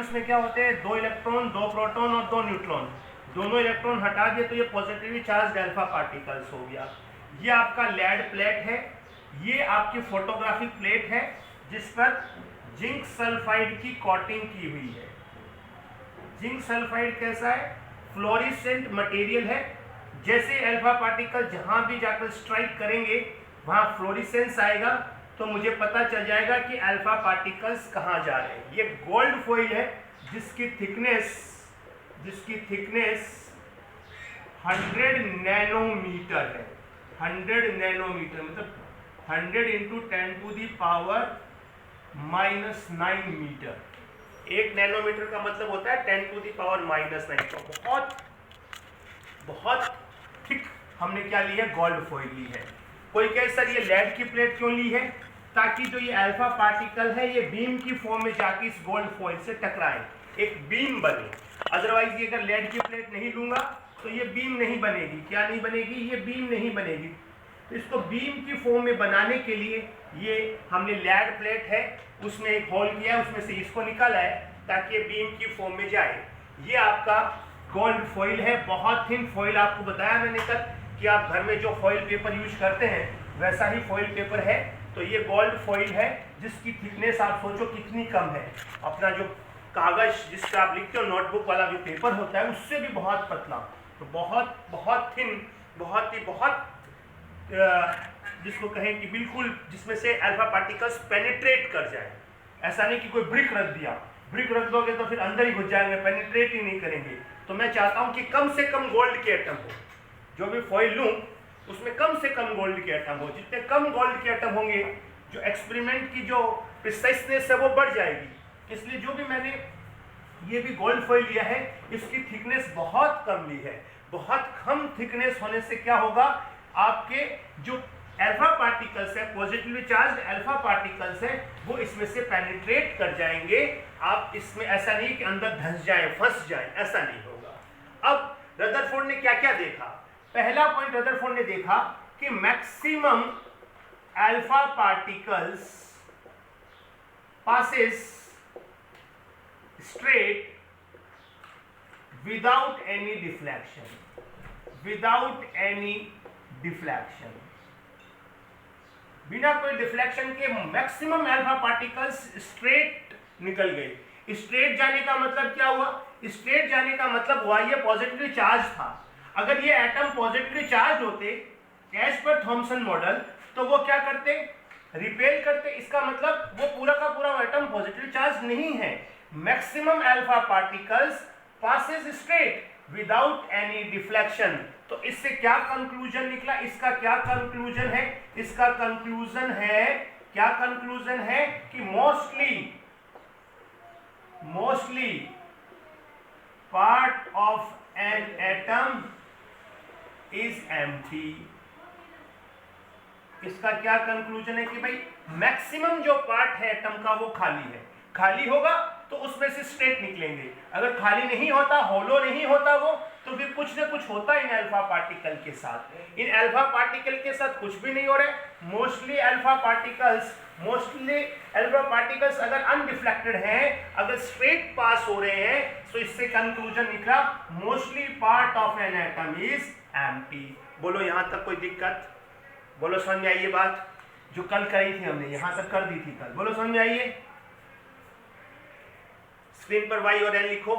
Atoms में क्या होते हैं, 2 इलेक्ट्रॉन, 2 प्रोटॉन और 2 न्यूट्रॉन। दोनों इलेक्ट्रॉन हटा दिए तो ये पॉजिटिवली चार्ज अल्फा पार्टिकल्स हो गया। ये आपका लेड प्लेट है, ये आपकी फोटोग्राफिक प्लेट है जिस पर जिंक सल्फाइड की कोटिंग की हुई है। जिंक सल्फाइड कैसा है, फ्लोरिसेंट मटेरियल है। जैसे अल्फा पार्टिकल जहां भी जाकर स्ट्राइक करेंगे वहां फ्लोरिसेंस आएगा, तो मुझे पता चल जाएगा कि अल्फा पार्टिकल्स कहां जा रहे हैं। ये गोल्ड फॉइल है जिसकी थिकनेस 100 नैनोमीटर है। 100 नैनोमीटर मतलब 100 × 10⁻⁹ मीटर। 1 नैनोमीटर का मतलब होता है 10⁻⁹ तो बहुत थिक हमने क्या ली है, गोल्ड फॉइल ली है। कोई कहे सर ये लेड की प्लेट क्यों ली है, ताकि जो ये अल्फा पार्टिकल है ये बीम की फॉर्म में जाके इस गोल्ड फॉइल से टकराए, एक बीम बने। अदरवाइज ये अगर लेड की प्लेट नहीं लूंगा तो ये बीम नहीं बनेगी। क्या नहीं बनेगी, ये बीम नहीं बनेगी। तो इसको बीम की फॉर्म में बनाने के लिए ये हमने लेड प्लेट है उसमें एक होल किया, उसमें से इसको निकाला है ताकि ये बीम की फॉर्म में जाए। ये आपका गोल्ड फॉइल है, बहुत थिन फॉइल। आपको बताया मैंने कल कि आप घर में जो फॉइल पेपर यूज करते हैं वैसा ही फॉइल पेपर है। तो ये गोल्ड फॉइल है जिसकी थिकनेस आप सोचो कितनी कम है। अपना जो कागज जिससे आप लिखते हो, नोटबुक वाला जो पेपर होता है उससे भी बहुत पतला। तो बहुत थिन, बहुत जिसको कहें कि बिल्कुल जिसमें से अल्फा पार्टिकल्स पेनिट्रेट कर जाए। ऐसा नहीं कि कोई ब्रिक रख दिया, ब्रिक रख दोगे तो फिर अंदर ही घुस जाएंगे, पेनिट्रेट ही नहीं करेंगे। तो मैं चाहता हूं कि कम से कम गोल्ड के एटम हो। जो भी फॉइल लूं उसमें कम से कम गोल्ड के एटम हो। जितने कम गोल्ड के एटम होंगे जो एक्सपेरिमेंट की जो प्रिसाइसनेस है वो बढ़ जाएगी। इसलिए जो भी मैंने ये भी गोल्ड फॉइल लिया है इसकी थिकनेस बहुत कम ली है। बहुत कम थिकनेस होने से क्या होगा, आपके जो अल्फा पार्टिकल्स है, पॉजिटिवली चार्ज अल्फा पार्टिकल्स है, वो इसमें से पेनिट्रेट कर जाएंगे। आप इसमें ऐसा नहीं कि अंदर धंस जाए, फंस जाए, ऐसा नहीं होगा। अब रदरफोर्ड ने क्या क्या देखा। पहला पॉइंट रदरफोर्ड ने देखा कि maximum alpha particles passes straight without any deflection, बिना कोई डिफ्लेक्शन के मैक्सिमम अल्फा पार्टिकल्स स्ट्रेट निकल गए। स्ट्रेट जाने का मतलब क्या हुआ, स्ट्रेट जाने का मतलब हुआ ये पॉजिटिवली चार्ज था। अगर ये एटम पॉजिटिवली चार्ज होते एज पर थॉमसन मॉडल तो वो क्या करते, रिपेल करते। इसका मतलब वो पूरा का पूरा एटम पॉजिटिवली चार्ज नहीं है। Maximum alpha particles passes straight without any deflection. तो इससे क्या कंक्लूजन निकला, इसका क्या कंक्लूजन है, इसका कंक्लूजन है, क्या कंक्लूजन है कि mostly part of an atom is empty. इसका क्या कंक्लूजन है कि भाई मैक्सिमम जो पार्ट है एटम का वो खाली है। खाली होगा तो उसमें से स्ट्रेट निकलेंगे। अगर खाली नहीं होता, होलो नहीं होता वो, तो फिर कुछ ना कुछ होता इन अल्फा पार्टिकल के साथ। इन अल्फा पार्टिकल के साथ कुछ भी नहीं हो रहा है। मोस्टली अल्फा पार्टिकल्स अगर अनडिफ्लेक्टेड हैं, अगर स्ट्रेट पास हो रहे हैं, तो इससे कंक्लूजन निकला mostly part of an atom is empty. बोलो यहां तक कोई दिक्कत? बोलो समझ में आई ये बात जो कल करी थी हमने, यहां तक कर दी थी कल। बोलो समझ में आइए। स्क्रीन पर वाई और एन लिखो,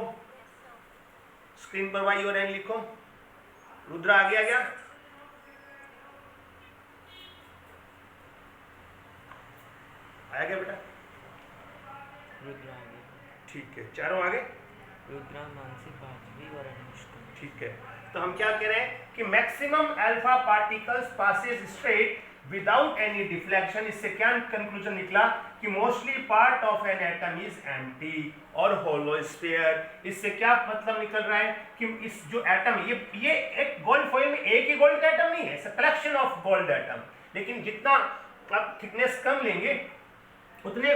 स्क्रीन पर वाई और एन लिखो। रुद्रा आगे आ गया? आया क्या बेटा? रुद्रा आगे। ठीक है, चारों आगे। रुद्रा, मानसी, पांचवी और अनुष्का। ठीक है, तो हम क्या कह रहे हैं कि maximum alpha particles passes straight without any deflection. इससे क्या कंक्लूजन निकला कि mostly part of an atom is empty और होलो स्फीयर। इससे क्या मतलब निकल रहा है कि इस जो एटम ये एक गोल्ड फॉइल में एक ही गोल्ड का एटम नहीं है, it's a collection of gold atom. लेकिन जितना आप थिकनेस कम लेंगे उतने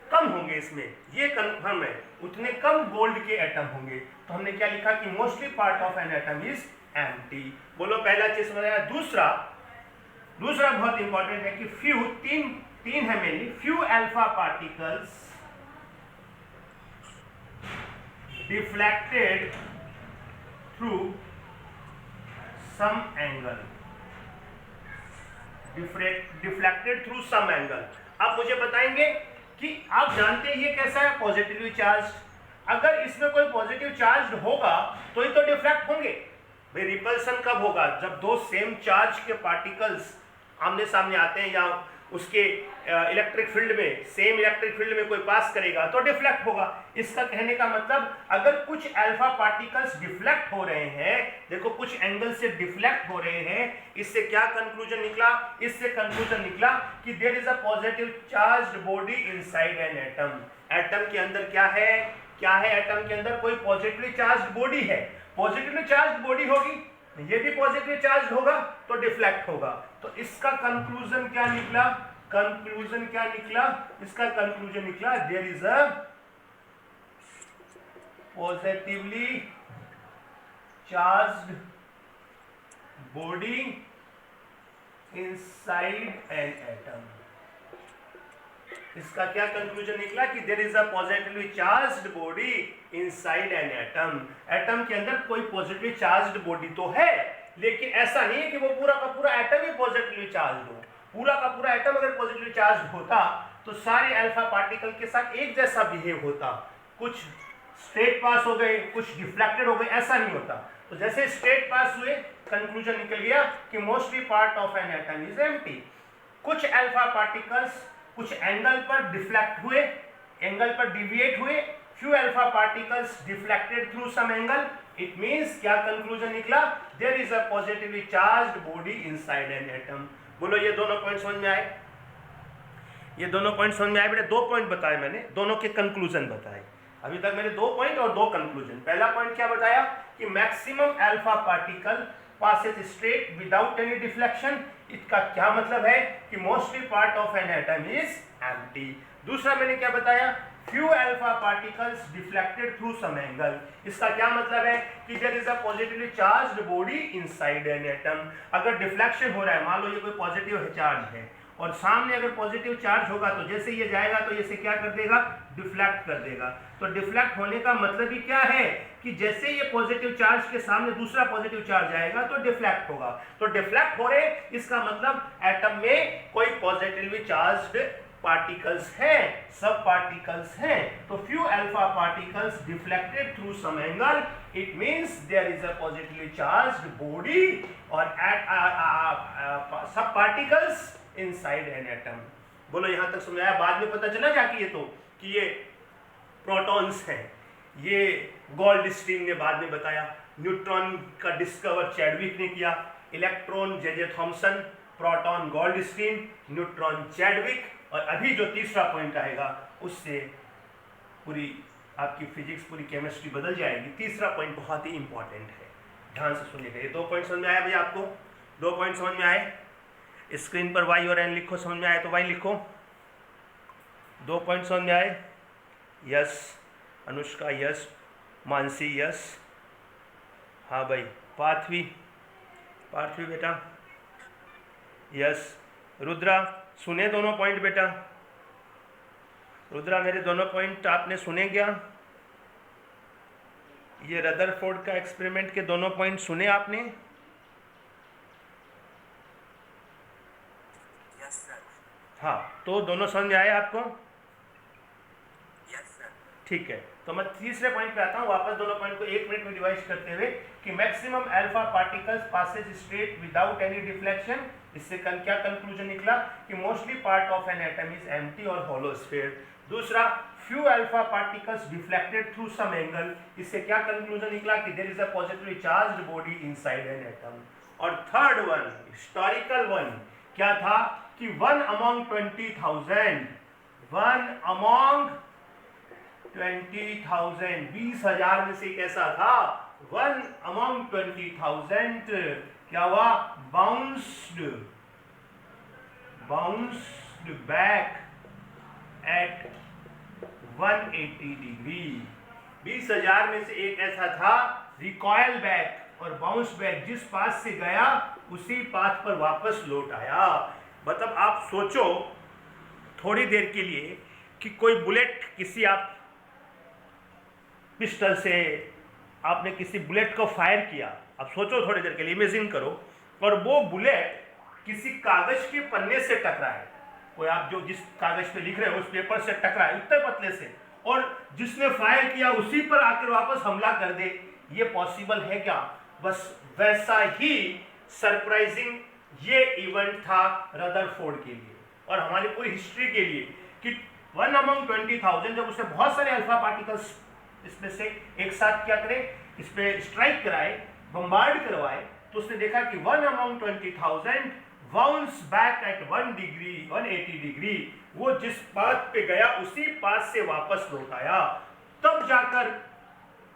कम होंगे इसमें, ये कंफर्म है, उतने कम गोल्ड के एटम होंगे। तो हमने क्या लिखा कि mostly part of an atom is empty. बोलो पहला चीज समझ। दूसरा बहुत इंपॉर्टेंट है कि तीन है mainly, few alpha particles deflected through some angle, deflected through some angle. आप मुझे बताएंगे कि आप जानते हैं ये कैसा है, पॉजिटिवली चार्ज। अगर इसमें कोई पॉजिटिव चार्ज होगा तो ही तो डिफ्लेक्ट होंगे। भाई रिपल्सन कब होगा, जब दो सेम चार्ज के पार्टिकल्स आमने सामने आते हैं या उसके इलेक्ट्रिक फील्ड में, सेम इलेक्ट्रिक फील्ड में कोई पास करेगा तो डिफ्लेक्ट होगा। इसका कहने का मतलब अगर कुछ अल्फा पार्टिकल्स डिफ्लेक्ट हो रहे हैं, देखो कुछ एंगल से डिफ्लेक्ट हो रहे हैं, इससे क्या कंक्लूजन निकला, इससे कंक्लूजन निकला कि there is a positive charged body inside an atom. Atom के अंदर क्या है, क्या है, एटम के अंदर कोई पॉजिटिवली चार्ज्ड बॉडी है। पॉजिटिवली चार्ज्ड बॉडी होगी, ये भी पॉजिटिव चार्ज होगा तो डिफ्लेक्ट होगा। तो इसका कंक्लूजन क्या निकला, कंक्लूजन क्या निकला, इसका कंक्लूजन निकला there is a positively charged body inside an atom. इसका क्या कंक्लूजन निकला कि there is a positively charged body inside an atom. Atom के अंदर कोई पॉजिटिवली चार्ज्ड बॉडी तो है, लेकिन ऐसा नहीं है कि वो पूरा का पूरा एटम ही पॉजिटिवली चार्ज्ड हो। पूरा का पूरा एटम अगर पॉजिटिवली चार्ज्ड होता तो सारे अल्फा पार्टिकल के साथ एक जैसा बिहेव होता, कुछ स्ट्रेट पास हो गए, कुछ डिफ्लेक्टेड हो गए, ऐसा नहीं होता। तो जैसे स्ट्रेट पास हुए, कंक्लूजन निकल गया कि mostly part of an atom is empty. कुछ अल्फा पार्टिकल्स कुछ एंगल पर डिफ्लेक्ट हुए, एंगल पर डिविएट हुए, few alpha particles deflected through some angle. It means क्या कंक्लूजन निकला, there is a positively charged body inside an atom। बोलो ये दोनों पॉइंट समझ में आए, ये दोनों पॉइंट समझ में आए बेटा। दो पॉइंट बताए मैंने, दोनों के कंक्लूजन बताए। अभी तक मैंने दो पॉइंट और दो कंक्लूजन। पहला पॉइंट क्या बताया कि maximum alpha particle passes straight without any deflection। इसका क्या मतलब है कि mostly part of an atom is empty. दूसरा मैंने क्या बताया, few alpha particles deflected through some angle। इसका क्या मतलब है कि there is a positively charged body inside an atom। अगर डिफ्लेक्शन हो रहा है, मान लो ये कोई पॉजिटिव चार्ज है और सामने अगर पॉजिटिव चार्ज होगा तो जैसे ये जाएगा तो इसे क्या कर देगा, डिफ्लेक्ट कर देगा। तो डिफ्लेक्ट होने का मतलब ही क्या है कि जैसे ये पॉजिटिव चार्ज के सामने दूसरा पॉजिटिव चार्ज आएगा तो डिफ्लेक्ट होगा। तो डिफ्लेक्ट हो रहे, इसका मतलब एटम में कोई पॉजिटिवली चार्ज्ड पार्टिकल्स हैं, सब पार्टिकल्स हैं। तो few alpha particles deflected through some angle, it means there is a positively charged body or सब particles inside an atom। बोलो यहां तक समझ आया। बाद में पता चला जाके ये तो कि ये प्रोटॉन्स हैं, ये गोल्डस्टीन ने बाद में बताया। न्यूट्रॉन का डिस्कवर चैडविक ने किया, electron J Thomson, proton Goldstein, neutron Chadwick. और अभी जो तीसरा पॉइंट आएगा उससे पूरी आपकी फिजिक्स, पूरी केमिस्ट्री बदल जाएगी। तीसरा पॉइंट बहुत ही इंपॉर्टेंट है, ध्यान से सुनिएगा। ये दो पॉइंट समझ में आया भैया आपको, दो पॉइंट समझ में आए। स्क्रीन पर वाई और एन लिखो, समझ में आए तो वाई लिखो। दो पॉइंट समझ में आए, yes Anushka yes, Mansi yes, हाँ भाई पार्थवी, पार्थवी बेटा यस। रुद्रा सुने दोनों पॉइंट बेटा, रुद्रा मेरे दोनों पॉइंट आपने सुने क्या? ये रदरफोर्ड का एक्सपेरिमेंट के दोनों पॉइंट सुने आपने? Yes sir. हाँ, तो दोनों समझ में आए आपको? Yes sir. ठीक है, तो मैं तीसरे पॉइंट पे आता हूँ वापस, दोनों पॉइंट को एक मिनट में डिवाइड करते हुए कि maximum alpha particles passes straight without any deflection. इससे क्या कंक्लूजन निकला कि mostly part of an atom is empty और होलो स्फीयर। दूसरा, few alpha particles deflected through some angle. इससे क्या कंक्लूजन निकला कि there is a positively charged body inside an atom. और थर्ड वन, हिस्टोरिकल वन, क्या था कि वन अमॉन्ग 20,000, वन अमॉन्ग 20,000, 20,000 में से एक ऐसा था, वन अमॉन्ग 20,000 क्या हुआ, बाउंस्ड बैक एट 180 डिग्री। 20,000 में से एक ऐसा था, रिकॉयल बैक और बाउंस बैक, जिस पाथ से गया उसी पाथ पर वापस लौट आया। मतलब आप सोचो थोड़ी देर के लिए कि कोई बुलेट किसी आप पिस्टल से आपने किसी बुलेट को फायर किया, अब सोचो थोड़ी देर के लिए, इमेजिन करो, और वो बुलेट किसी कागज के पन्ने से टकराए, कोई आप जो जिस कागज पे लिख रहे हो उस पेपर से टकराए इतने पतले से, और जिसने फायर किया उसी पर आकर वापस हमला कर दे, ये पॉसिबल है क्या? बस वैसा ही सरप्राइजिंग ये इवेंट था रदरफोर्ड के लिए और हमारी पूरी हिस्ट्री के लिए कि 1 among 20,000 जब उसने बहुत सारे अल्फा पार्टिकल्स इसमें से एक साथ क्या करे, इस पे स्ट्राइक कराए, बम्बार्ड करवाए, तो उसने देखा कि 1 among 20,000 bounce back at 180 degree, वो जिस पाथ पे गया उसी पाथ से वापस लौट आया। तब जाकर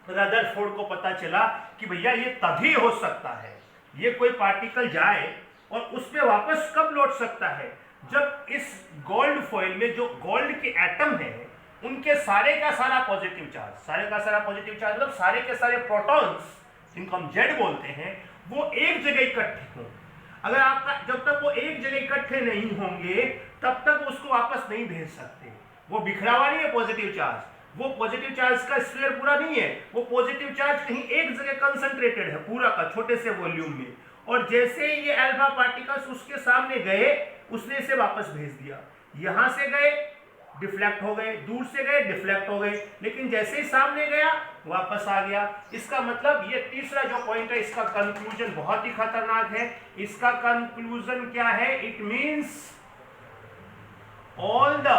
रदरफोर्ड को पता चला कि भैया ये तभी हो सकता है, ये कोई पार्टिकल जाए और उस पे वापस कब लौट सकता है, जब इस गोल्ड फॉइल में जो गोल्ड के एटम है उनके सारे का सारा पॉजिटिव चार्ज, सारे का सारा पॉजिटिव चार्ज मतलब सारे के सारे प्रोटॉन्स जिनको हम जेड बोलते हैं, वो एक जगह इकट्ठे हों। अगर आपका जब तक वो एक जगह इकट्ठे नहीं होंगे तब तक उसको वापस नहीं भेज सकते। वो बिखरा हुआ नहीं है पॉजिटिव चार्ज, वो पॉजिटिव चार्ज का स्फीयर पूरा नहीं है, वो पॉजिटिव चार्ज कहीं एक जगह कंसंट्रेटेड है पूरा का छोटे से वॉल्यूम में, और जैसे ही ये अल्फा पार्टिकल्स उसके सामने गए उसने इसे वापस भेज दिया। यहां से गए डिफ्लेक्ट हो गए, दूर से गए डिफ्लेक्ट हो गए, लेकिन जैसे ही सामने गया वापस आ गया। इसका मतलब ये तीसरा जो पॉइंट है इसका कंक्लूजन बहुत ही खतरनाक है। इसका कंक्लूजन क्या है? It means all the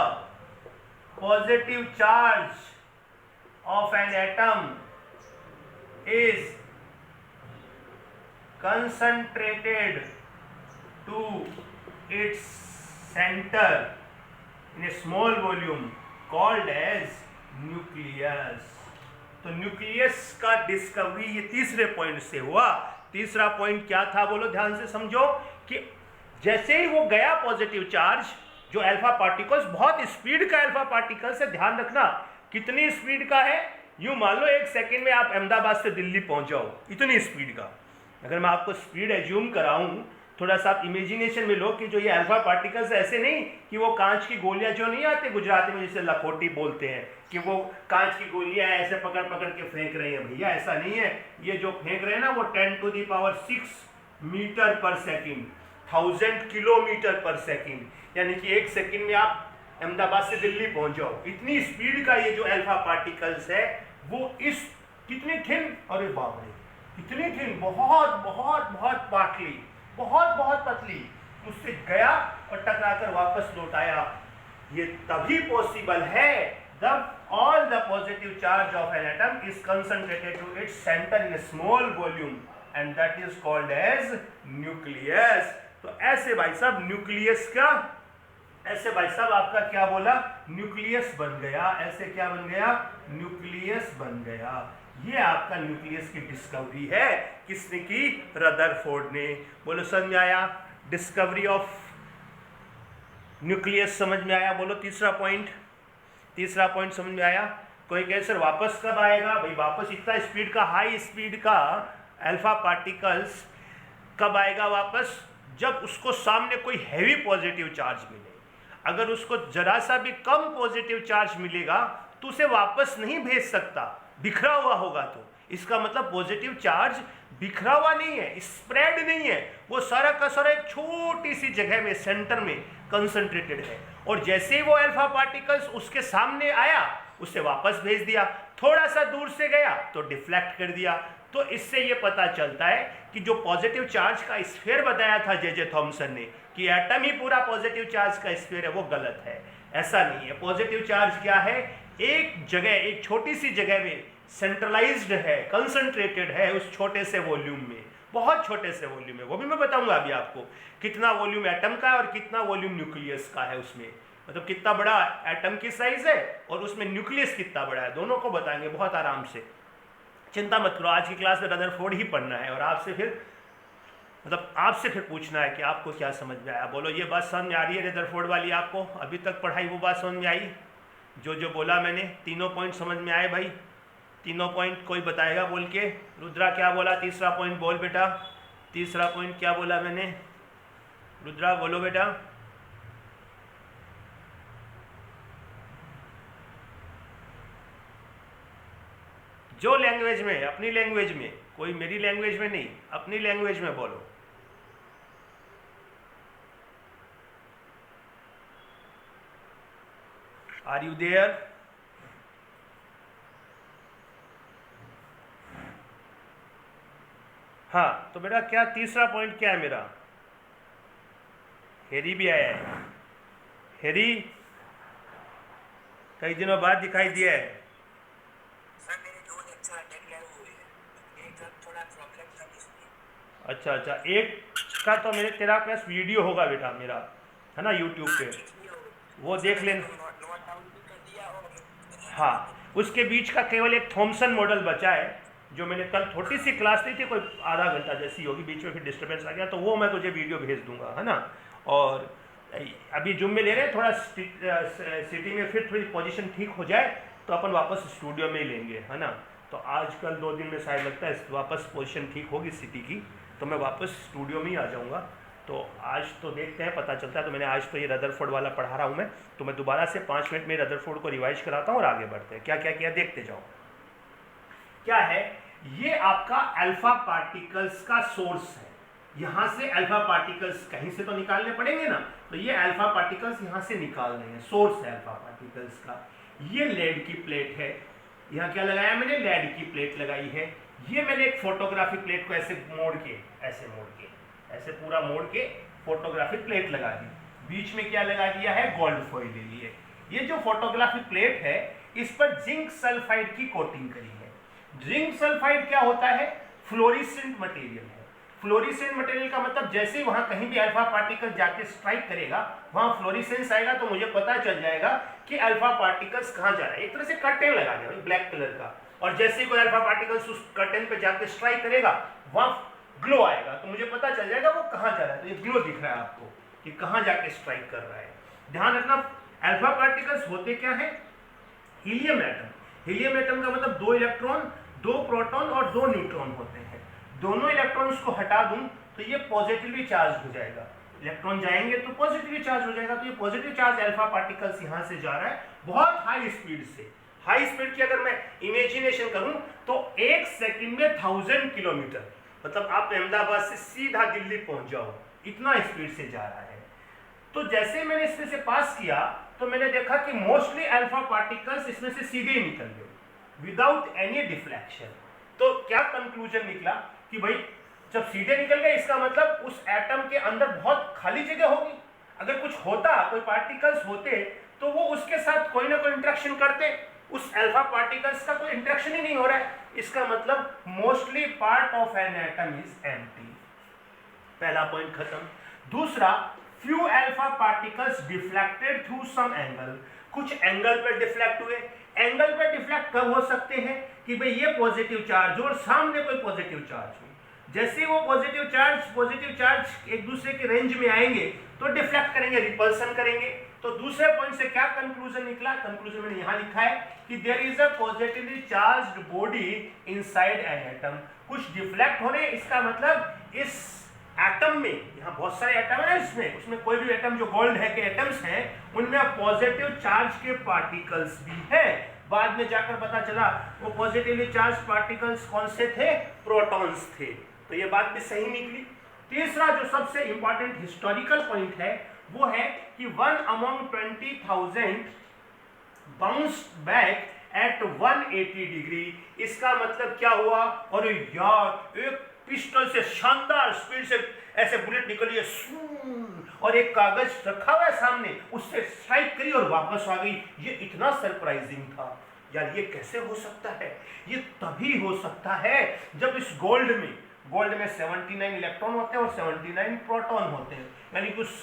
positive charge of an atom is concentrated to its center in a small volume called as nucleus। तो न्यूक्लियस का डिस्कवरी ये तीसरे पॉइंट से हुआ। तीसरा पॉइंट क्या था बोलो, ध्यान से समझो कि जैसे ही वो गया पॉजिटिव चार्ज, जो अल्फा पार्टिकल्स, बहुत स्पीड का अल्फा पार्टिकल्स है, ध्यान रखना कितनी स्पीड का है, यूं मान लो 1 सेकेंड में आप अहमदाबाद से दिल्ली पहुंच जाओ, इतनी स्पीड का। अगर मैं आपको स्पीड एज्यूम कराऊं, थोड़ा सा आप इमेजिनेशन में लो कि जो ये अल्फा पार्टिकल्स ऐसे नहीं कि वो कांच की गोलियां जो नहीं आते गुजराती में जिसे लखोटी बोलते हैं, कि वो कांच की गोलियां ऐसे पकड़ पकड़ के फेंक रहे हैं, भैया ऐसा नहीं है। ये जो फेंक रहे हैं ना वो 10⁶ मीटर पर सेकेंड, 1000 किलोमीटर पर सेकेंड, यानी कि 1 सेकेंड में आप अहमदाबाद से दिल्ली पहुंच जाओ। इतनी स्पीड का ये जो अल्फा पार्टिकल्स है वो इस कितनी थिन, अरे बाप रे इतनी थिन, बहुत बहुत बहुत पातली, बहुत बहुत पतली, उससे गया और टकराकर वापस लौट आया। ये तभी पॉसिबल है जब all the positive charge of an atom is concentrated to its centre in a small volume and that is called as nucleus. तो ऐसे भाई साहब न्यूक्लियस का, ऐसे भाई साहब आपका क्या बोला, न्यूक्लियस बन गया। ऐसे क्या बन गया? न्यूक्लियस बन गया। ये आपका न्यूक्लियस की डिस्कवरी है। किसने की? रदरफोर्ड ने। बोलो समझ में आया? डिस्कवरी ऑफ न्यूक्लियस समझ में आया? बोलो तीसरा पॉइंट, तीसरा पॉइंट समझ में आया? कोई कहे सर वापस कब आएगा? भाई वापस इतना स्पीड का, हाई स्पीड का अल्फा पार्टिकल्स कब आएगा वापस? जब उसको सामने कोई हैवी पॉजिटिव चार्ज मिले। अगर उसको जरा सा भी कम पॉजिटिव चार्ज मिलेगा तो उसे वापस नहीं भेज सकता, बिखरा हुआ होगा। तो इसका मतलब पॉजिटिव चार्ज बिखरा हुआ नहीं है, स्प्रेड नहीं है, वो सारा का सारा एक छोटी सी जगह में सेंटर में कंसंट्रेटेड है। और जैसे ही वो अल्फा पार्टिकल्स उसके सामने आया उसे वापस भेज दिया, थोड़ा सा दूर से गया तो डिफ्लेक्ट कर दिया। तो इससे ये पता चलता है कि जो पॉजिटिव चार्ज का स्फीयर बताया था जे थॉमसन ने कि एटम ही पूरा पॉजिटिव चार्ज का स्फीयर है, वो गलत है। ऐसा नहीं है। पॉजिटिव चार्ज क्या है? एक जगह, एक छोटी सी जगह में सेंट्रलाइज्ड है, कंसंट्रेटेड है उस छोटे से वॉल्यूम में, बहुत छोटे से वॉल्यूम में। वो भी मैं बताऊंगा अभी आपको कितना वॉल्यूम एटम का और कितना वॉल्यूम न्यूक्लियस का है उसमें, मतलब कितना बड़ा एटम की साइज है और उसमें न्यूक्लियस कितना बड़ा है, दोनों को बताएंगे बहुत आराम से। चिंता मत करो, आज की क्लास में रदरफोर्ड ही पढ़ना है और आपसे फिर मतलब आपसे फिर पूछना है कि आपको क्या समझ में आया। बोलो ये बात समझ में आ रही है रदरफोर्ड वाली? आपको अभी तक पढ़ाई वो बात समझ में आई जो जो बोला मैंने? तीनों पॉइंट समझ में आए भाई? तीनों पॉइंट कोई बताएगा बोल के? रुद्रा क्या बोला? तीसरा पॉइंट बोल बेटा, तीसरा पॉइंट क्या बोला मैंने? रुद्रा बोलो बेटा। जो लैंग्वेज में, अपनी लैंग्वेज में, कोई मेरी लैंग्वेज में नहीं, अपनी लैंग्वेज में बोलो। Are you there? हाँ, तो बेटा क्या तीसरा पॉइंट क्या है मेरा? हेरी भी आया है। हेरी कई दिनों बाद दिखाई दिया है। सर मेरे 2 लेक्चर अटेंड किए हुए हैं, एक जब थोड़ा प्रॉब्लम था इसलिए। अच्छा अच्छा, एक का तो मेरे तेरा पास वीडियो होगा बेटा मेरा, है ना, यूट्यूब पे, वो देख लेना। नोट डाउन भी कर दिया और हाँ, उसके बीच का केवल एक थॉमसन मॉडल बचा है, जो मैंने कल छोटी सी क्लास ली थी, कोई आधा घंटा जैसी होगी, बीच में फिर डिस्टर्बेंस आ गया, तो वो मैं तुझे वीडियो भेज दूंगा, है ना। और अभी जुम्मे ले रहे हैं, थोड़ा सिटी में फिर थोड़ी पोजीशन ठीक हो जाए तो अपन वापस स्टूडियो में ही लेंगे, है ना। तो आज कल 2 दिन में शायद लगता है वापस पोजीशन ठीक होगी सिटी की, तो मैं वापस स्टूडियो में ही आ जाऊँगा। तो आज तो देखते हैं, पता चलता है। तो मैंने आज तो ये रदरफोर्ड वाला पढ़ा रहा हूँ मैं, तो मैं दोबारा से 5 मिनट में रदरफोर्ड को रिवाइज कराता हूँ और आगे बढ़ते हैं। क्या क्या किया देखते जाओ। क्या है ये? आपका अल्फा पार्टिकल्स का सोर्स है। यहां से अल्फा पार्टिकल्स कहीं से तो निकालने पड़ेंगे ना, तो ये अल्फा पार्टिकल्स यहां से निकाल रहे हैं, सोर्स है अल्फा पार्टिकल्स का। ये लेड की प्लेट है, यहाँ क्या लगाया मैंने? लेड की प्लेट लगाई है। ये मैंने एक फोटोग्राफिक प्लेट को ऐसे मोड़ के, ऐसे पूरा मोड़ के फोटोग्राफिक प्लेट लगा दी। बीच में क्या लगा दिया है? गोल्ड फॉइल ले लिए। ये जो फोटोग्राफिक प्लेट है, इस पर जिंक सल्फाइड की कोटिंग करी है। जिंक सल्फाइड क्या होता है? फ्लोरिसेंट मटेरियल है। फ्लोरिसेंट मटेरियल का मतलब जैसे ही वहां कहीं भी अल्फा पार्टिकल जाके स्ट्राइक करेगा, वहां फ्लोरिसेंस आएगा, तो मुझे पता चल जाएगा कि अल्फा पार्टिकल्स कहां जा रहा है। एक तरह से कर्टेन लगा दिया ब्लैक कलर का, और जैसे ही कोई अल्फा पार्टिकल्स उस कर्टेन पे जाके स्ट्राइक करेगा, वहां ग्लो आएगा, तो मुझे पता चल जाएगा वो कहां जा रहा है। तो ये ग्लो दिख रहा है आपको कि कहां जाके स्ट्राइक कर रहा है। ध्यान रखना, अल्फा पार्टिकल्स होते क्या है? Helium atom. हीलियम एटम का मतलब 2 इलेक्ट्रॉन, 2 प्रोटॉन और 2 न्यूट्रॉन होते हैं। दोनों इलेक्ट्रॉन्स को हटा दूं तो ये पॉजिटिवली चार्ज हो जाएगा। इलेक्ट्रॉन जाएंगे तो पॉजिटिवली चार्ज हो जाएगा। तो ये पॉजिटिव चार्ज अल्फा पार्टिकल्स यहां से जा रहा है बहुत हाई स्पीड से। हाई स्पीड की अगर मैं इमेजिनेशन करूं तो 1 सेकंड में 1000 किलोमीटर, मतलब आप अहमदाबाद से सीधा दिल्ली पहुंच जाओ, इतना स्पीड से जा रहा है। तो जैसे मैंने इसमें से पास किया तो मैंने देखा कि मोस्टली अल्फा पार्टिकल्स इसमें से सीधे ही निकल गए विदाउट एनी डिफ्लेक्शन। तो क्या कंक्लूजन निकला कि भाई जब सीधे निकल गए, इसका मतलब उस एटम के अंदर बहुत खाली जगह होगी। अगर कुछ होता, कोई पार्टिकल्स होते, तो वो उसके साथ कोई ना कोई इंटरेक्शन करते। उस अल्फा पार्टिकल्स का कोई इंटरेक्शन ही नहीं हो रहा है, इसका मतलब mostly part of an atom is empty. पहला पॉइंट खत्म। दूसरा, few alpha particles deflected through some angle. कुछ एंगल पर डिफ्लेक्ट हुए। एंगल पर डिफ्लेक्ट कब हो सकते हैं? कि भाई ये पॉजिटिव चार्ज और सामने कोई पॉजिटिव चार्ज हो। जैसे वो पॉजिटिव चार्ज एक दूसरे के रेंज में आएंगे तो डिफ्लेक्ट करेंगे, रिपल्सन करेंगे। तो दूसरे पॉइंट से क्या कंक्लूजन निकला? कंक्लूजन मैंने यहां लिखा है कि there is a positively charged body inside an atom. कुछ डिफ्लेक्ट होने, इसका मतलब इस एटम में, यहाँ बहुत सारे एटम है इसमें, उसमें कोई भी एटम जो गोल्ड है के एटम्स हैं, उनमें पॉजिटिव चार्ज के पार्टिकल्स भी हैं। बाद में जाकर पता चला वो पॉजिटिवली चार्ज पार्टिकल्स कौन से थे? प्रोटॉन्स थे। तो ये बात भी सही निकली। तीसरा जो सबसे इंपॉर्टेंट हिस्टोरिकल पॉइंट है वो है कि 1 among 20,000 bounced back at 180 degree. इसका मतलब क्या हुआ? अरे यार, एक पिस्टल से शानदार स्पीड से ऐसे बुलेट निकली है और एक कागज रखा हुआ है सामने, उससे स्ट्राइक करी और वापस आ गई। ये इतना सरप्राइजिंग था यार, ये कैसे हो सकता है? ये तभी हो सकता है जब इस गोल्ड में 79 इलेक्ट्रॉन होते हैं और 79 प्रोटॉन होते हैं, यानी कि उस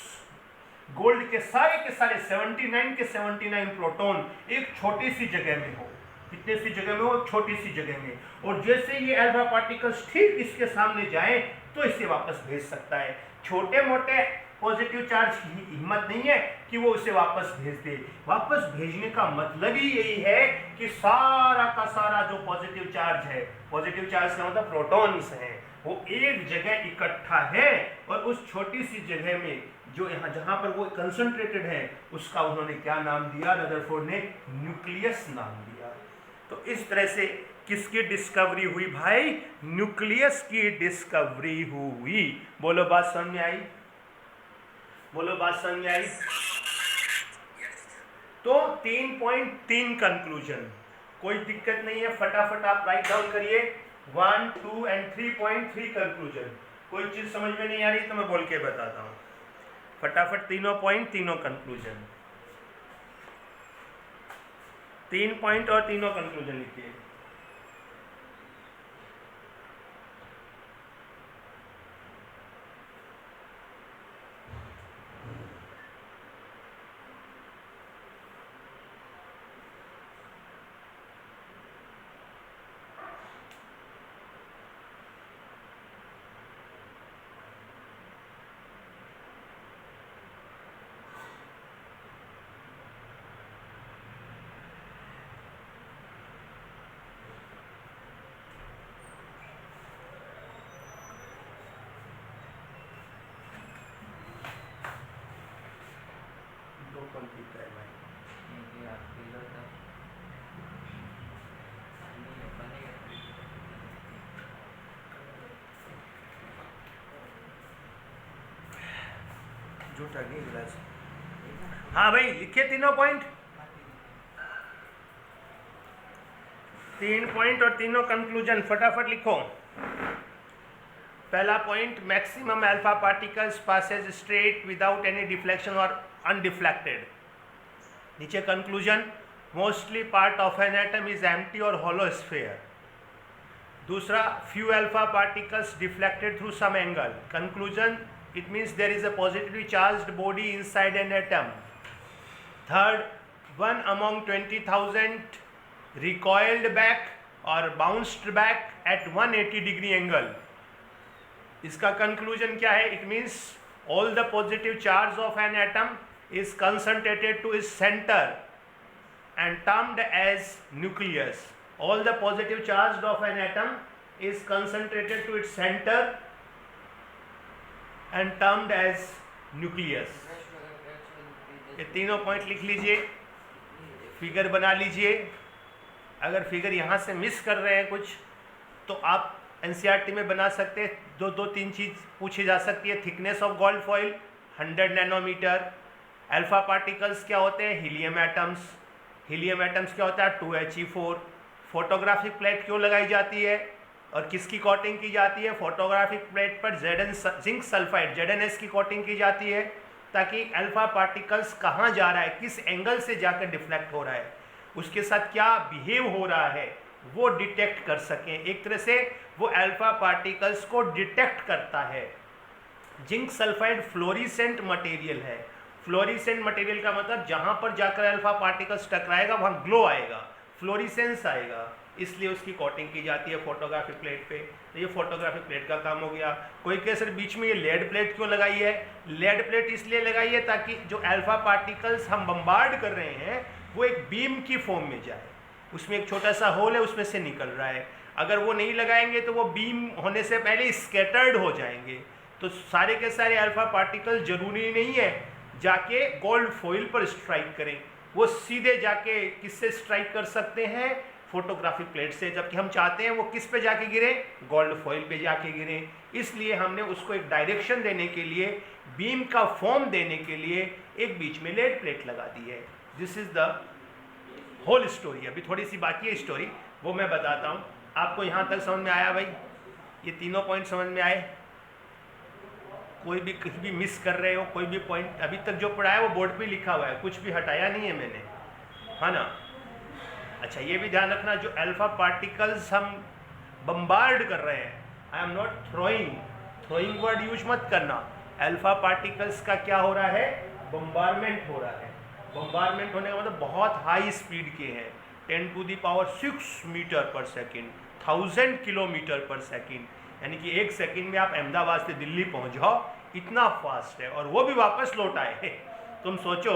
गोल्ड के सारे 79 प्रोटॉन एक छोटी सी जगह में हो। कितने सी जगह में हो? छोटी सी जगह में। और जैसे ये अल्फा पार्टिकल्स ठीक इसके सामने जाए तो इसे वापस भेज सकता है। छोटे मोटे पॉजिटिव चार्ज की हिम्मत नहीं है कि वो उसे वापस भेज दे। वापस भेजने का मतलब ही यही है कि सारा का सारा जो पॉजिटिव चार्ज है, पॉजिटिव चार्ज का मतलब प्रोटॉन्स हैं, वो एक जगह इकट्ठा है और उस छोटी सी जगह में जो यहाँ जहाँ पर वो कंसंट्रेटेड है, उसका उन्होंने क्या नाम दिया? रदरफोर्ड ने न्यूक्लियस नाम दिया। तो इस तरह से किसकी डिस्कवरी हुई भाई? न्यूक्लियस की डिस्कवरी हुई। बोलो बात समझ में आई? बोलो बात समझ में आई? तो 3.3 कंक्लूजन, कोई दिक्कत नहीं है, फटाफट आप राइट डाउन करिए 1, 2 एंड 3.3 कंक्लूजन। कोई चीज समझ में नहीं आ रही तो मैं बोल के बताता हूँ, फटाफट तीनों पॉइंट, तीनों कंक्लूजन, 3 पॉइंट और तीनों कंक्लूजन लिखिए। झूठा नहीं गिलास। हाँ भाई लिखिए तीनों पॉइंट, 3 पॉइंट और तीनों कंक्लूजन फटाफट लिखो। पहला point, maximum alpha particles passes straight without any deflection और अनडिफ्लेक्टेड। नीचे conclusion, mostly part of an atom is empty और होलो स्फीयर। दूसरा, few alpha particles deflected through some angle. Conclusion, it means there is a positively charged body inside an atom. Third, 1 among 20,000 recoiled back or bounced back at 180 degree angle. इसका conclusion क्या है? It means all the positive charge of an atom is concentrated to its center and termed as nucleus. All the positive charge of an atom is concentrated to its center and termed as nucleus. ये तीनों point लिख लीजिए, figure बना लीजिए। अगर figure यहाँ से miss कर रहे हैं कुछ तो आप एनसीईआरटी में बना सकते हैं। दो तीन चीज़ पूछी जा सकती है। Thickness of gold foil 100 nanometre. Alpha particles क्या होते हैं? Helium atoms. हीलियम एटम्स क्या होता है? 2He4। फोटोग्राफिक प्लेट क्यों लगाई जाती है और किसकी कोटिंग की जाती है? फोटोग्राफिक प्लेट पर जिंक सल्फाइड ZnS की कोटिंग की जाती है ताकि अल्फा पार्टिकल्स कहाँ जा रहा है, किस एंगल से जाकर डिफ्लेक्ट हो रहा है, उसके साथ क्या बिहेव हो रहा है वो डिटेक्ट कर सकें। एक तरह से वो अल्फा पार्टिकल्स को डिटेक्ट करता है। जिंक सल्फाइड फ्लोरिसेंट मटेरियल है। फ्लोरिसेंट मटेरियल का मतलब जहाँ पर जाकर अल्फा पार्टिकल्स टकराएगा वहाँ ग्लो आएगा, फ्लोरिसेंस आएगा, इसलिए उसकी कोटिंग की जाती है फोटोग्राफिक प्लेट पे। तो ये फोटोग्राफिक प्लेट का काम हो गया। कोई कहे सर बीच में ये लेड प्लेट क्यों लगाई है? लेड प्लेट इसलिए लगाई है ताकि जो अल्फा पार्टिकल्स हम बम्बार्ड कर रहे हैं वो एक बीम की फॉर्म में जाए। उसमें एक छोटा सा होल है, उसमें से निकल रहा है। अगर वो नहीं लगाएंगे तो वो बीम होने से पहले स्कैटर्ड हो जाएंगे। तो सारे के सारे अल्फा पार्टिकल जरूरी नहीं है जाके गोल्ड फॉइल पर स्ट्राइक करें, वो सीधे जाके किससे स्ट्राइक कर सकते हैं? फोटोग्राफिक प्लेट से। जबकि हम चाहते हैं वो किस पे जाके गिरे? गोल्ड फॉइल पे जाके गिरे। इसलिए हमने उसको एक डायरेक्शन देने के लिए, बीम का फॉर्म देने के लिए एक बीच में लेड प्लेट लगा दी है। This is the whole story. अभी थोड़ी सी बाकी है स्टोरी, वो मैं बताता हूँ। आपको यहाँ तक समझ में आया भाई? ये तीनों पॉइंट समझ में आए? कोई भी कुछ भी मिस कर रहे हो, कोई भी पॉइंट अभी तक जो पढ़ा है वो बोर्ड पे लिखा हुआ है, कुछ भी हटाया नहीं है मैंने, है ना? अच्छा, ये भी ध्यान रखना, जो अल्फा पार्टिकल्स हम बम्बार्ड कर रहे हैं, I am not throwing word use मत करना। अल्फा पार्टिकल्स का क्या हो रहा है? बम्बारमेंट हो रहा है। बम्बारमेंट होने का मतलब बहुत हाई स्पीड के हैं, 10⁶ मीटर पर सेकेंड, 1000 किलोमीटर पर सेकेंड। यानी कि 1 सेकेंड में आप अहमदाबाद से दिल्ली पहुंच जाओ, इतना फास्ट है। और वो भी वापस लौट आए। तुम सोचो,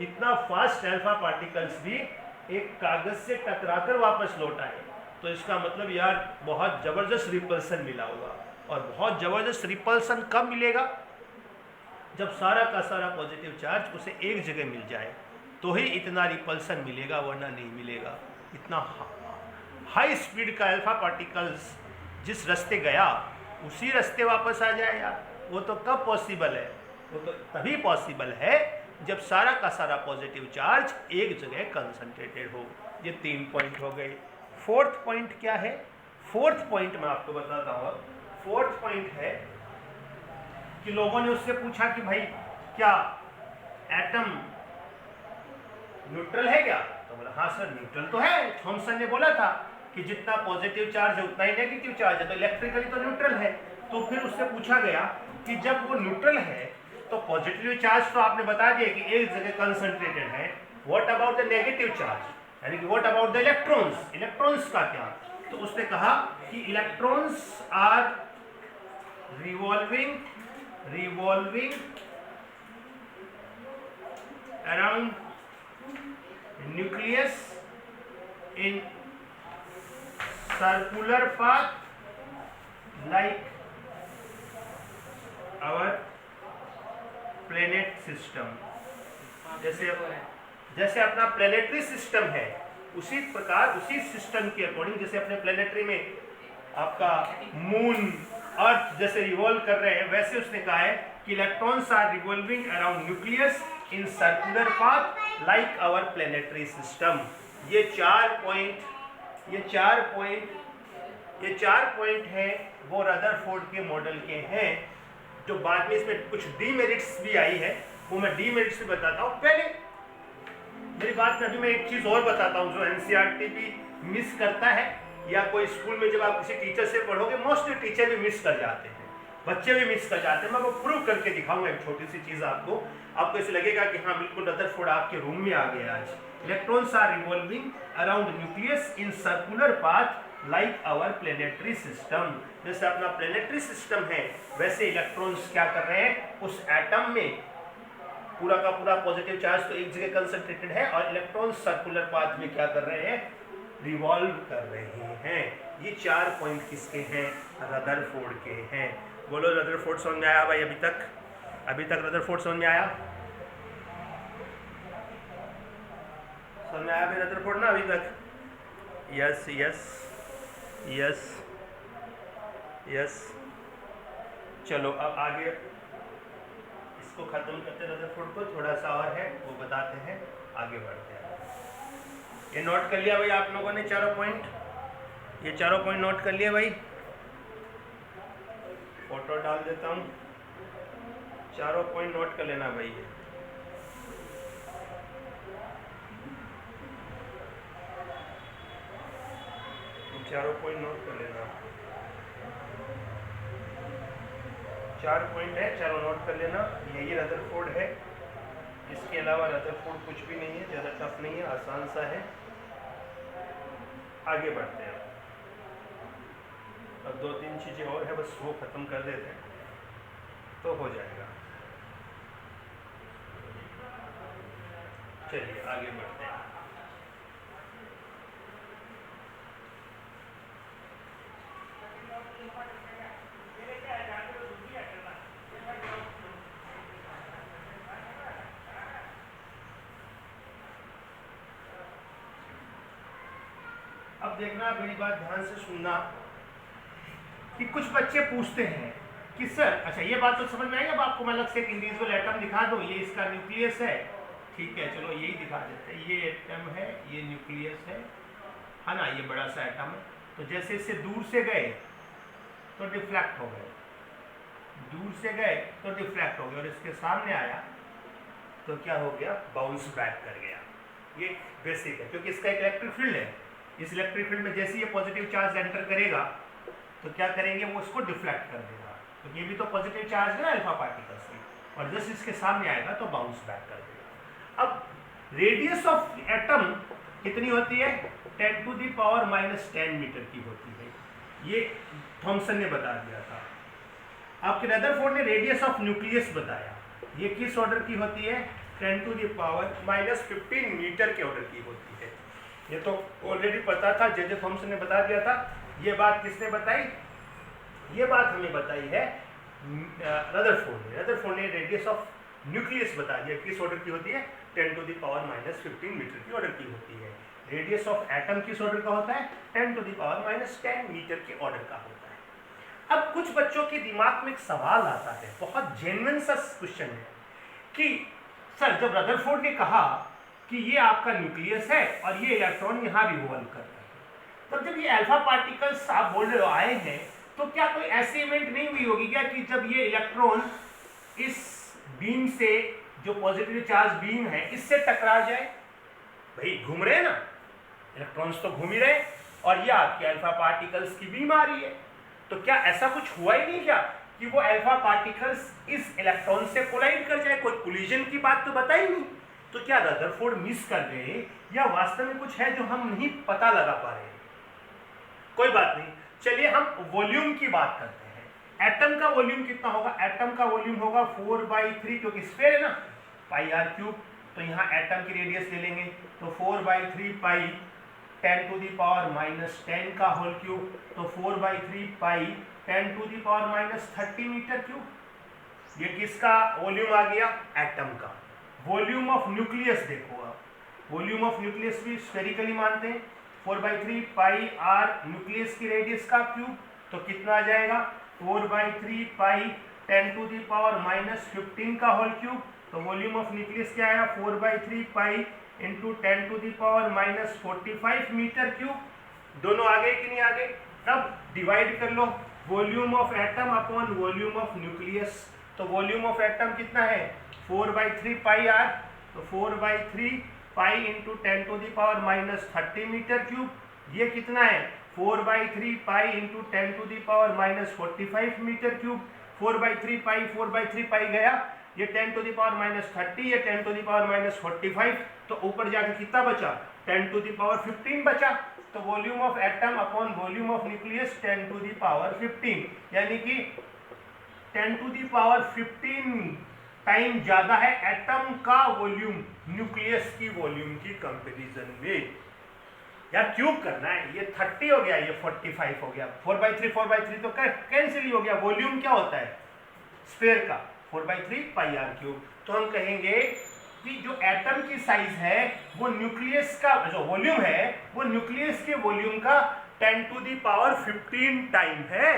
इतना फास्ट अल्फा पार्टिकल्स भी एक कागज से टकराकर वापस लौट आए, तो इसका मतलब यार बहुत ज़बरदस्त रिपल्सन मिला होगा। और बहुत ज़बरदस्त रिपल्सन कब मिलेगा? जब सारा का सारा पॉजिटिव चार्ज उसे एक जगह मिल जाए तो ही इतना रिपल्सन मिलेगा, वरना नहीं मिलेगा। इतना हाई स्पीड का अल्फा पार्टिकल्स जिस रास्ते गया उसी रास्ते वापस आ जाए यार, वो तो कब पॉसिबल है? वो तो तभी पॉसिबल है जब सारा का सारा पॉजिटिव चार्ज एक जगह कंसंट्रेटेड हो। ये 3 पॉइंट हो गए। फोर्थ पॉइंट क्या है? फोर्थ पॉइंट मैं आपको बताता हूँ। फोर्थ पॉइंट है कि लोगों ने उससे पूछा कि भाई क्या एटम न्यूट्रल है क्या? तो बोला हाँ सर न्यूट्रल तो है। थॉमसन ने बोला था कि जितना पॉजिटिव चार्ज है उतना ही नेगेटिव चार्ज है, तो इलेक्ट्रिकली तो न्यूट्रल है। तो फिर उससे पूछा गया कि जब वो न्यूट्रल है तो पॉजिटिव चार्ज तो आपने बता दिया कि एक जगह कंसंट्रेटेड है, what about the negative charge, यानी कि what about the electrons, electrons का क्या? तो उसने कहा कि electrons are revolving around nucleus in circular path like our planet system। जैसे अपना प्लेनेटरी सिस्टम है उसी प्रकार उसी सिस्टम के अकॉर्डिंग, जैसे अपने प्लेनेटरी में आपका मून अर्थ जैसे रिवॉल्व कर रहे हैं, वैसे उसने कहा है कि electrons are revolving around nucleus in circular path like our planetary system. ये चार पॉइंट हैं वो रदरफोर्ड के मॉडल के हैं, जो बाद में इसमें कुछ डीमेरिट्स भी आई है, वो मैं डीमेरिट्स भी बताता हूँ। पहले मेरी बात में अभी मैं एक चीज़ और बताता हूँ जो एनसीईआरटी भी मिस करता है, या कोई स्कूल में जब आप किसी टीचर से पढ़ोगे मोस्टली टीचर भी मिस कर जाते हैं, बच्चे भी मिस कर जाते हैं। मैं वो प्रूव करके दिखाऊंगा एक छोटी सी चीज़ आपको ऐसे लगेगा कि हाँ बिल्कुल रदरफोर्ड आपके रूम में आ गया आज। Electrons are revolving around nucleus in circular path like our planetary system. जैसे अपना प्लेनेटरी सिस्टम है वैसे इलेक्ट्रॉन्स क्या कर रहे हैं, उस एटम में पूरा का पूरा पॉजिटिव चार्ज तो एक जगह कंसंट्रेटेड है और इलेक्ट्रॉन्स सर्कुलर पाथ में क्या कर रहे हैं, रिवॉल्व कर रहे हैं। ये 4 पॉइंट किसके हैं, रदरफोर्ड के हैं। बोलो रदरफोर्ड समझ में आया भाई? अभी तक रदरफोर्ड समझ में आया? समझ में आया भाई रदरफोर्ड ना अभी तक? Yes yes yes yes. चलो अब आगे इसको खत्म करते हैं, रदरफोर्ड को थोड़ा सा और है वो बताते हैं, आगे बढ़ते हैं। ये नोट कर लिया भाई आप लोगों ने चारों पॉइंट? ये चारों पॉइंट नोट कर लिए भाई? फोटो डाल देता हूँ, चारों पॉइंट नोट कर लेना भाई। ये चारों पॉइंट नोट कर लेना। 4 पॉइंट है, चारों नोट कर लेना। यही रदरफोर्ड है, इसके अलावा रदरफोर्ड कुछ भी नहीं है, ज़्यादा टफ नहीं है, आसान सा है। आगे बढ़ते हैं। अब 2-3 चीज़ें और है, बस वो ख़त्म कर देते हैं तो हो जाएगा। चलिए आगे बढ़ते हैं। अब देखना, मेरी बात ध्यान से सुनना कि कुछ बच्चे पूछते हैं कि सर, अच्छा ये बात तो समझ में आई। अब आपको मैं अलग से एक इंडिविजुअल एटम दिखा दूँ, ये इसका न्यूक्लियस है, ठीक है, चलो यही दिखा देते हैं। ये एटम है, ये न्यूक्लियस है ना, ये बड़ा सा एटम है। तो जैसे इससे दूर से गए तो डिफ्लेक्ट हो गए, दूर से गए तो डिफ्लेक्ट हो गए, और इसके सामने आया तो क्या हो गया, बाउंस बैक कर गया। ये बेसिक है, क्योंकि इसका एक इलेक्ट्रिक फील्ड है। इस इलेक्ट्रिक फील्ड में जैसे ये पॉजिटिव चार्ज एंटर करेगा तो क्या करेंगे, वो उसको डिफ्लेक्ट कर देगा। तो ये भी तो पॉजिटिव चार्ज है ना अल्फा पार्टिकल्स की, और जैसे इसके सामने आएगा तो बाउंस बैक कर देगा। अब रेडियस ऑफ एटम कितनी होती है, 10⁻⁻10 मीटर की होती है। ये थॉमसन ने बता दिया था। आपके रदरफोर्ड ने रेडियस ऑफ न्यूक्लियस बताया, ये किस ऑर्डर की होती है, 10⁻⁻15 मीटर के ऑर्डर की होती है। ये तो ऑलरेडी पता था, जे थॉमसन ने बता दिया था। ये बात किसने बताई, ये बात हमें बताई है रदरफोर्ड ने। रदरफोर्ड ने रेडियस ऑफ न्यूक्लियस बता दिया, किस ऑर्डर की होती है, 10⁻⁻15 मीटर की ऑर्डर की होती है। रेडियस ऑफ एटम किस ऑर्डर का होता है? 10⁻⁻10 मीटर के ऑर्डर का होता है। अब कुछ बच्चों के दिमाग में एक सवाल आता है, बहुत जेन्युइन सा क्वेश्चन है कि सर जब रदरफोर्ड ने कहा कि ये आपका न्यूक्लियस है और ये इलेक्ट्रॉन यहाँ रिवॉल्व कर रहे हैं, तब जब ये अल्फा पार्टिकल्स आप बोल रहे हो आए हैं, तो क्या कोई ऐसी इवेंट नहीं हुई होगी क्या कि जब ये इलेक्ट्रॉन इस बीम से, जो पॉजिटिव चार्ज बीम है, इससे टकरा जाए? भाई घूम रहे हैं ना, इलेक्ट्रॉन्स तो घूम ही रहे हैं और ये आपके अल्फा पार्टिकल्स की बीम आ रही है, तो क्या ऐसा कुछ हुआ ही नहीं क्या कि वो अल्फा पार्टिकल्स इस इलेक्ट्रॉन से कोलाइड कर जाए? कोई कोलिजन की बात तो बताई नहीं। तो क्या रदरफोर्ड मिस कर गए या वास्तव में कुछ है जो हम नहीं पता लगा पा रहे हैं? कोई बात नहीं, चलिए हम वॉल्यूम की बात करते हैं। एटम का वॉल्यूम कितना होगा? एटम का वॉल्यूम होगा 4/3, क्योंकि स्फीयर है ना, πr³, तो यहाँ एटम की रेडियस ले लेंगे, तो 4/3 पाई 10⁻⁻10 का होल क्यूब, तो 4/3 पाई 10⁻⁻30 मीटर क्यूब। ये किसका वॉल्यूम आ गया? एटम का। वॉल्यूम ऑफ न्यूक्लियस देखो आप, वॉल्यूम ऑफ न्यूक्लियस भी स्फेरिकली मानते हैं, 4/3 पाई r न्यूक्लियस की रेडियस का क्यूब, तो कितना आ जाएगा? 4/3 पाई 10⁻⁻15 का होल क्यूब। तो वॉल्यूम ऑफ न्यूक्लियस क्या आया? 4/3 पाई इंटू 10⁻⁻45 मीटर क्यूब। दोनों आ गए कि नहीं आ गए? अब डिवाइड कर low volume of atom upon volume of nucleus. तो वॉल्यूम ऑफ एटम कितना है? 4/3 पाई r, तो 4/3 पाई इंटू 10⁻⁻30 मीटर क्यूब। ये कितना है? 4/3 पाई इंटू 10⁻⁻45 मीटर क्यूब। 4/3 पाई 4/3 पाई गया, ये 10⁻⁻30, ये 10⁻⁻45, तो ऊपर जाके कितना बचा? 10⁻15 बचा। तो volume of atom upon volume of nucleus 10⁻15, यानी कि 10⁻15 टाइम ज्यादा है एटम का वॉल्यूम न्यूक्लियस की वॉल्यूम की कंपैरिजन में। यार क्यूब करना है, ये 30 हो गया, ये 45 हो गया, 4/3 तो कैंसिल ही हो गया। वॉल्यूम क्या होता है स्फीयर का? 4/3 पाई r क्यूब। तो हम कहेंगे कि जो एटम की साइज है वो न्यूक्लियस का जो वॉल्यूम है वो न्यूक्लियस के वॉल्यूम का 10⁻15 टाइम है।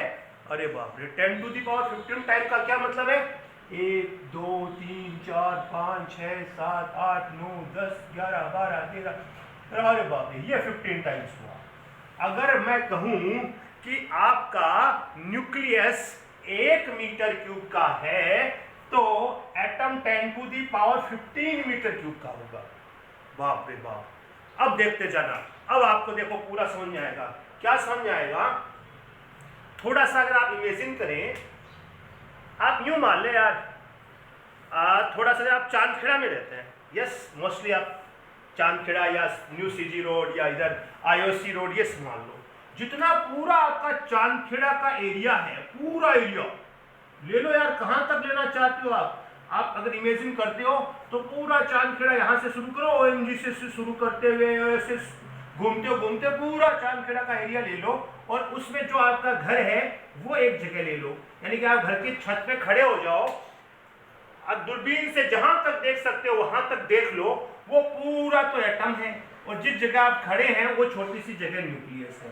अरे बाप रे, 10⁻15 टाइम का क्या मतलब है? 1 2 3 4 5 6 7 8 9 10 11 12 13, अरे बाप रे, ये 15 टाइम्स हुआ। अगर मैं कहूं कि आपका न्यूक्लियस 1 मीटर क्यूब का है, तो एटम 10⁻15 मीटर क्यूब का होगा। बाप रे बाप। अब देखते जाना, अब आपको देखो पूरा समझ में आएगा। क्या समझ में आएगा? थोड़ा सा अगर आप इमेजिन करें, आप यूं मान ले यार, थोड़ा सा आप चांदखेड़ा में रहते हैं, यस, मोस्टली आप चांदखेड़ा या न्यू सीजी रोड या इधर IOC रोड, ये मान लो, जितना पूरा आपका चांदखेड़ा का एरिया है, पूरा एरिया ले लो यार, कहां तक लेना चाहते हो आप अगर इमेजिन करते हो तो पूरा चांदखेड़ा यहां से शुरू करो, ONGC से शुरू करते हुए ऐसे घूमते पूरा चांदखेड़ा का एरिया ले लो, और उसमें जो आपका घर है वो एक जगह ले लो, यानी कि आप घर की छत पे खड़े हो जाओ, अब दूरबीन से जहां तक देख सकते हो वहां तक देख लो, वो पूरा तो एटम है, और जिस जगह आप खड़े हैं वो छोटी सी जगह न्यूक्लियस है।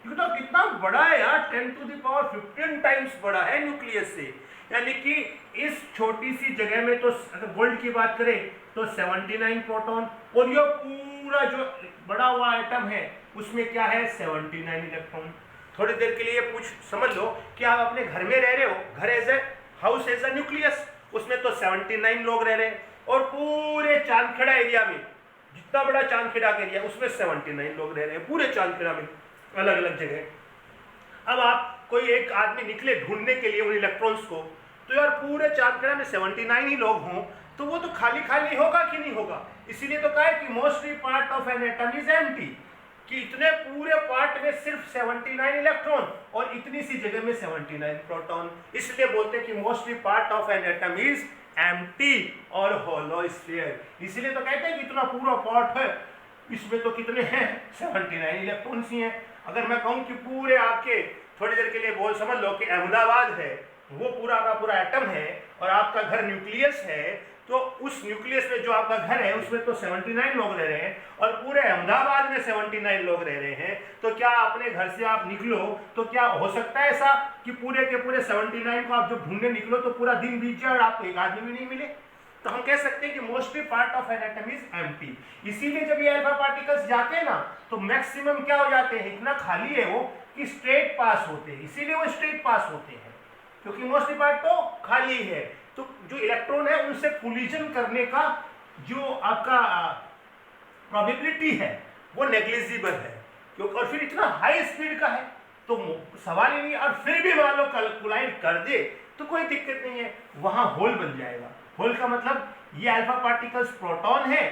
तो कितना बड़ा है यार, 10⁻15 टाइम्स बड़ा है न्यूक्लियस से। यानी कि इस छोटी सी जगह में तो अगर गोल्ड की बात करें तो 79 प्रोटॉन, और ये पूरा जो बड़ा हुआ एटम है उसमें क्या है? 79 इलेक्ट्रॉन। थोड़ी देर के लिए कुछ समझ लो कि आप अपने घर में रह रहे हो, घर as a house as a nucleus, उसमें तो 79 लोग रह रहे हैं, और पूरे चांदखेड़ा एरिया में, जितना बड़ा चांदखेड़ा का एरिया उसमें 79 लोग रह रहे हैं, पूरे चांदखेड़ा में अलग अलग जगह। अब आप कोई एक आदमी निकले ढूंढने के लिए उन इलेक्ट्रॉन्स को, तो यार पूरे चांदखेड़ा में 79 ही लोग हों तो वो तो खाली खाली होगा कि नहीं होगा? इसीलिए तो कहा है कि mostly part of an atom is empty, कि इतने पूरे पार्ट में सिर्फ 79 इलेक्ट्रॉन और इतनी सी जगह में 79 प्रोटॉन, इसलिए बोलते हैं कि mostly part of an atom is empty और होलो स्फीयर। इसलिए तो कहते हैं कि इतना पूरा पार्ट है, इसमें तो कितने हैं? 79 इलेक्ट्रॉन्स ही हैं। अगर मैं कहूँ कि पूरे आपके, थोड़ी देर के लिए बोल समझ लो कि अहमदाबाद है, वो पूरा का पूरा एटम है और आपका घर न्यूक्लियस है, तो उस न्यूक्लियस में जो आपका घर है उसमें तो 79 लोग रह रहे हैं और पूरे अहमदाबाद में 79 लोग रह रहे हैं, तो क्या अपने घर से आप निकलो तो क्या हो सकता है ऐसा कि पूरे के पूरे 79 को आप जब ढूंढने निकलो तो पूरा दिन बीत जाए और आपको एक आदमी भी नहीं मिले? तो हम कह सकते हैं कि mostly part of an atom is empty. इसीलिए जब ये अल्फा पार्टिकल्स जाते हैं ना तो मैक्सिमम क्या हो जाते हैं, इतना खाली है वो कि स्ट्रेट पास होते हैं, इसीलिए वो स्ट्रेट पास होते हैं क्योंकि मोस्टली पार्ट तो खाली है। तो जो इलेक्ट्रॉन है उनसे कोलिजन करने का जो आपका प्रोबेबिलिटी है वो नेग्लिजिबल है क्योंकि और फिर इतना हाई स्पीड का है तो सवाल ही नहीं। और फिर भी मान लो कोलाइड कर दे तो कोई दिक्कत नहीं है, वहां होल बन जाएगा। होल का मतलब ये अल्फा पार्टिकल्स प्रोटॉन है,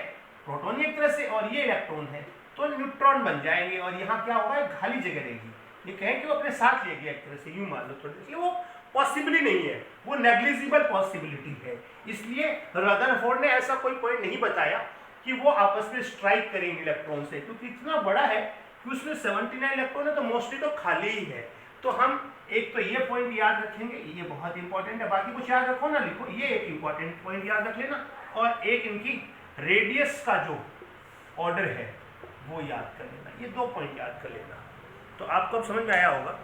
प्रोटॉन ही एक तरह से, और ये इलेक्ट्रॉन है तो न्यूट्रॉन बन जाएंगे और यहाँ क्या होगा, खाली जगह रहेगी। ये कहें कि वो अपने साथ ले गया एक तरह से, यूं मान लो थोड़ी सी, वो पॉसिबल ही नहीं है, वो नेग्लिजिबल पॉसिबिलिटी है। इसलिए रदरफोर्ड ने ऐसा कोई पॉइंट नहीं बताया कि वो आपस में स्ट्राइक करेंगे इलेक्ट्रॉन से, क्योंकि इतना बड़ा है कि उसमें 79 इलेक्ट्रॉन है तो मोस्टली तो खाली ही है। तो हम एक तो ये पॉइंट याद रखेंगे, ये बहुत इंपॉर्टेंट है, बाकी कुछ याद रखो ना लिखो, ये एक इंपॉर्टेंट पॉइंट याद रख लेना, और एक इनकी रेडियस का जो ऑर्डर है वो याद कर लेना, ये 2 पॉइंट याद कर लेना। तो आपको अब समझ में आया होगा